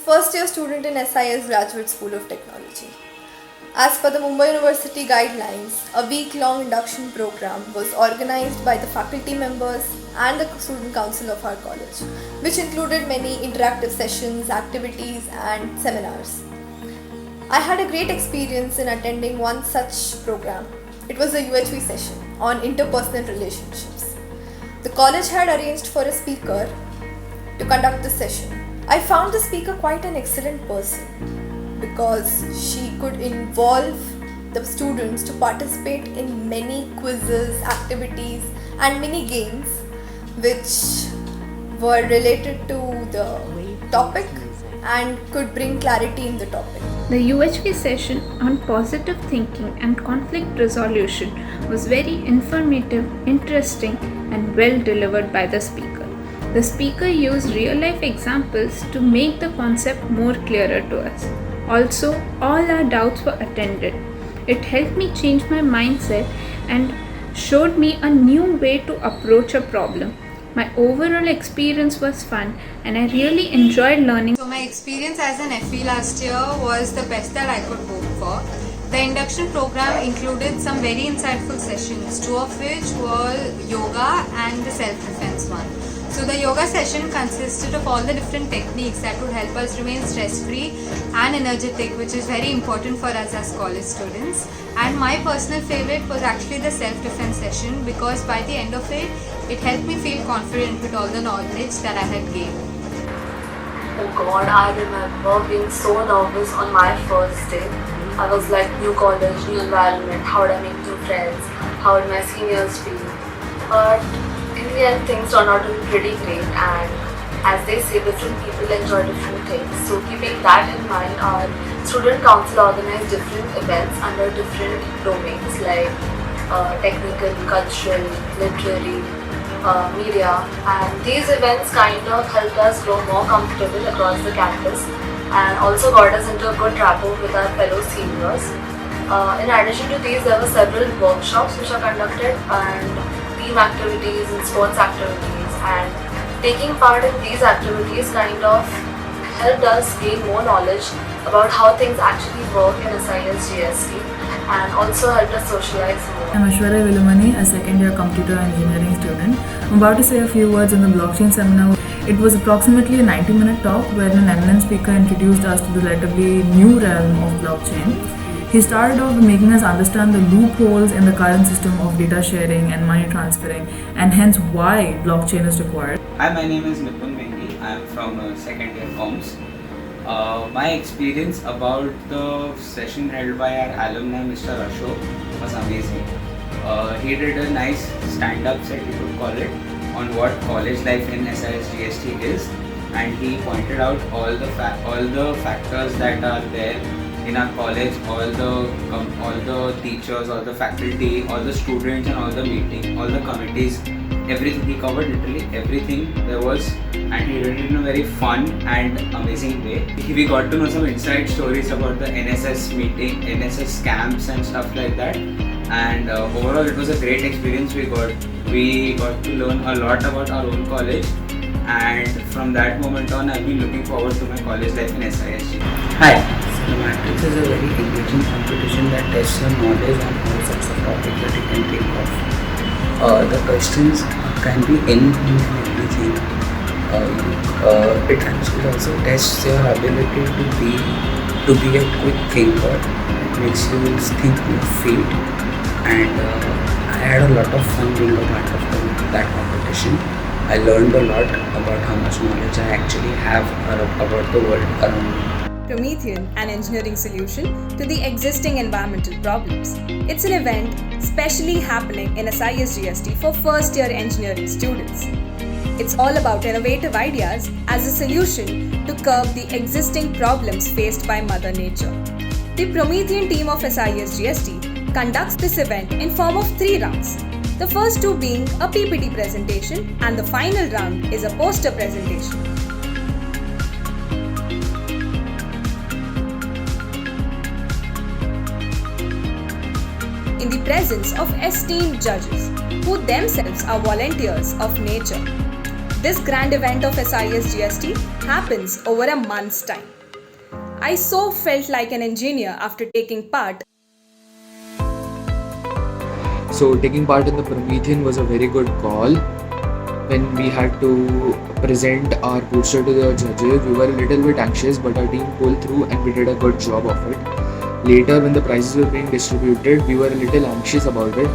first year student in SIS Graduate School of Technology. As per the Mumbai University guidelines, a week-long induction program was organized by the faculty members and the student council of our college, which included many interactive sessions, activities and seminars. I had a great experience in attending one such program. It was a UHV session on interpersonal relationships. The college had arranged for a speaker to conduct the session. I found the speaker quite an excellent person because she could involve the students to participate in many quizzes, activities and mini games which were related to the topic and could bring clarity in the topic. The UHV session on positive thinking and conflict resolution was very informative, interesting and well delivered by the speaker. The speaker used real-life examples to make the concept more clearer to us. Also, all our doubts were attended. It helped me change my mindset and showed me a new way to approach a problem. My overall experience was fun and I really enjoyed learning. So my experience as an FE last year was the best that I could hope for. The induction program included some very insightful sessions, two of which were yoga and the self-defense one. So the yoga session consisted of all the different techniques that would help us remain stress-free and energetic, which is very important for us as college students. And my personal favorite was actually the self-defense session because by the end of it, it helped me feel confident with all the knowledge that I had gained. Oh God, I remember being so nervous on my first day. I was like, new college, new environment, how would I make new friends, how would my seniors feel? But in the end, things turned out to be pretty great, and as they say, different people enjoy different things. So keeping that in mind, our student council organized different events under different domains like technical, cultural, literary, media, and these events kind of helped us grow more comfortable across the campus and also got us into a good rapport with our fellow seniors. In addition to these, there were several workshops which are conducted and team activities and sports activities, and taking part in these activities kind of helped us gain more knowledge about how things actually work in SIS GST and also helped us socialize more. I'm Ashwarya Vilumani, a second year computer engineering student. I'm about to say a few words on the blockchain seminar. It was approximately a 90-minute talk where an eminent speaker introduced us to the relatively new realm of blockchain. He started off by making us understand the loopholes in the current system of data sharing and money transferring, and hence why blockchain is required. Hi, my name is Nipun Mengi. I am from second year comms. My experience about the session held by our alumni, Mr. Ashok, was amazing. He did a nice stand-up set, you could call it, on what college life in SIS GST is, and he pointed out all the factors that are there in our college, all the teachers, all the faculty, all the students, and all the meeting, all the committees, everything. He covered literally everything there was, and he did it in a very fun and amazing way. We got to know some inside stories about the NSS meeting, NSS camps and stuff like that. And overall, it was a great experience. We got to learn a lot about our own college, and from that moment on, I've been looking forward to my college life in SISG. Hi, Cinematics is a very engaging competition that tests your knowledge on all sorts of topics that you can think of. The questions can be anything and everything. It actually also tests your ability to be a quick thinker. It makes you think your feet, and I had a lot of fun being a part of that competition. I learned a lot about how much knowledge I actually have about the world around me. Promethean, an engineering solution to the existing environmental problems. It's an event specially happening in SIS GST for first year engineering students. It's all about innovative ideas as a solution to curb the existing problems faced by Mother Nature. The Promethean team of SIS GST conducts this event in form of 3 rounds. The first 2 being a PPT presentation and the final round is a poster presentation. In the presence of esteemed judges, who themselves are volunteers of nature. This grand event of SIS GST happens over a month's time. I so felt like an engineer after taking part. So taking part in the Promethean was a very good call. When we had to present our poster to the judges, we were a little bit anxious, but our team pulled through and we did a good job of it. Later, when the prizes were being distributed, we were a little anxious about it,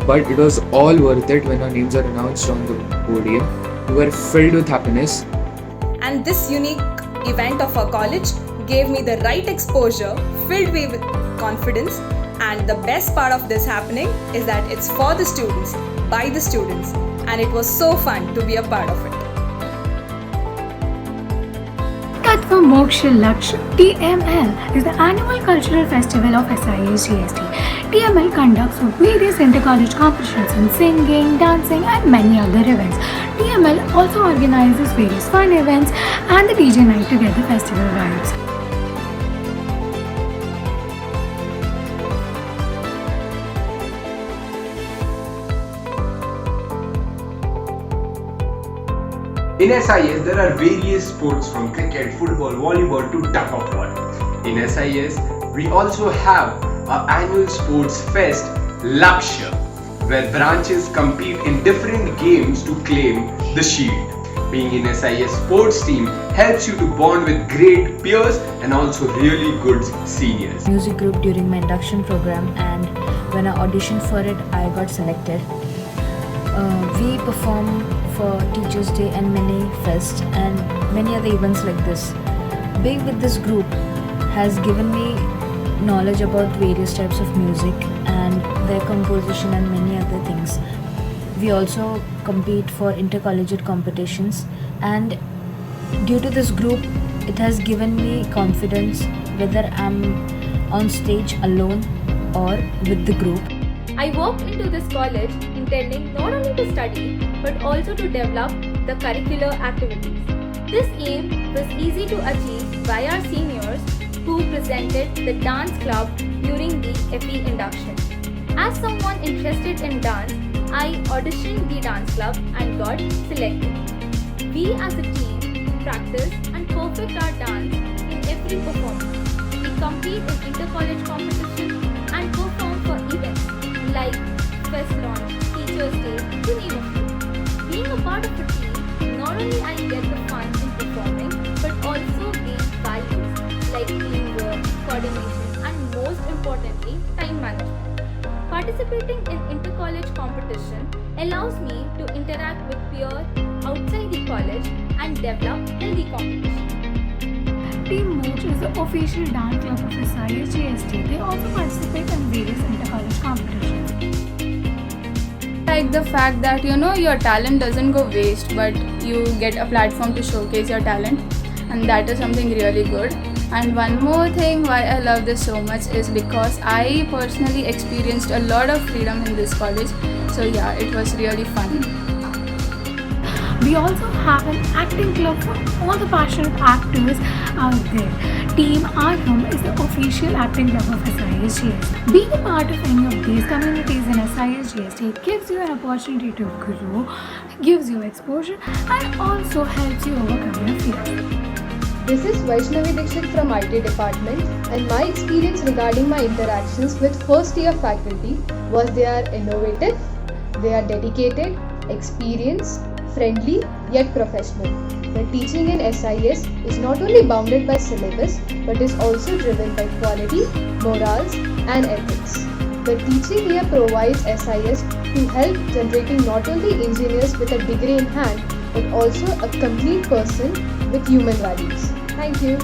but it was all worth it when our names are announced on the podium. We were filled with happiness. And this unique event of our college gave me the right exposure, filled me with confidence, and the best part of this happening is that it's for the students, by the students, and it was so fun to be a part of it. Tattva Moksha Lakshya TML is the annual cultural festival of SIS GST. TML conducts various inter-college competitions in singing, dancing and many other events. TML also organizes various fun events and the DJ night to get the festival vibes. In SIS, there are various sports from cricket, football, volleyball to tug of war. In SIS, we also have our annual sports fest, Lakshya, where branches compete in different games to claim the shield. Being in SIS sports team helps you to bond with great peers and also really good seniors. Music group during my induction program, and when I auditioned for it, I got selected. We perform for Teachers' Day and many fests and many other events like this. Being with this group has given me knowledge about various types of music and their composition and many other things. We also compete for intercollegiate competitions, and due to this group, it has given me confidence whether I'm on stage alone or with the group. I walked into this college intending not only to study but also to develop the curricular activities. This aim was easy to achieve by our seniors who presented the dance club during the FE induction. As someone interested in dance, I auditioned the dance club and got selected. We as a team practice and perfect our dance in every performance. We compete in inter-college competition and perform for events like Fest Launch, Teachers' Day, to name a few. Being a part of a team, not only I get the fun in performing, but also gain values like teamwork, coordination, and most importantly, time management. Participating in inter-college competition allows me to interact with peers outside the college and develop healthy competition. Team Moch is the official dance club of SIS GST. They also participate in various inter-college competitions. Like the fact that your talent doesn't go waste, but you get a platform to showcase your talent, and that is something really good. And one more thing why I love this so much is because I personally experienced a lot of freedom in this college. So yeah, it was really fun. We also have an acting club for all the passionate actors out there. Team Arham is the official acting club of SIS GST. Being a part of any of these communities in SIS GST gives you an opportunity to grow, gives you exposure, and also helps you overcome your fears. This is Vaishnavi Dixit from IT department, and my experience regarding my interactions with first year faculty was they are innovative, they are dedicated, experienced, friendly yet professional. The teaching in SIS is not only bounded by syllabus but is also driven by quality, morals and ethics. The teaching here provides SIS to help generating not only engineers with a degree in hand but also a complete person with human values. Thank you.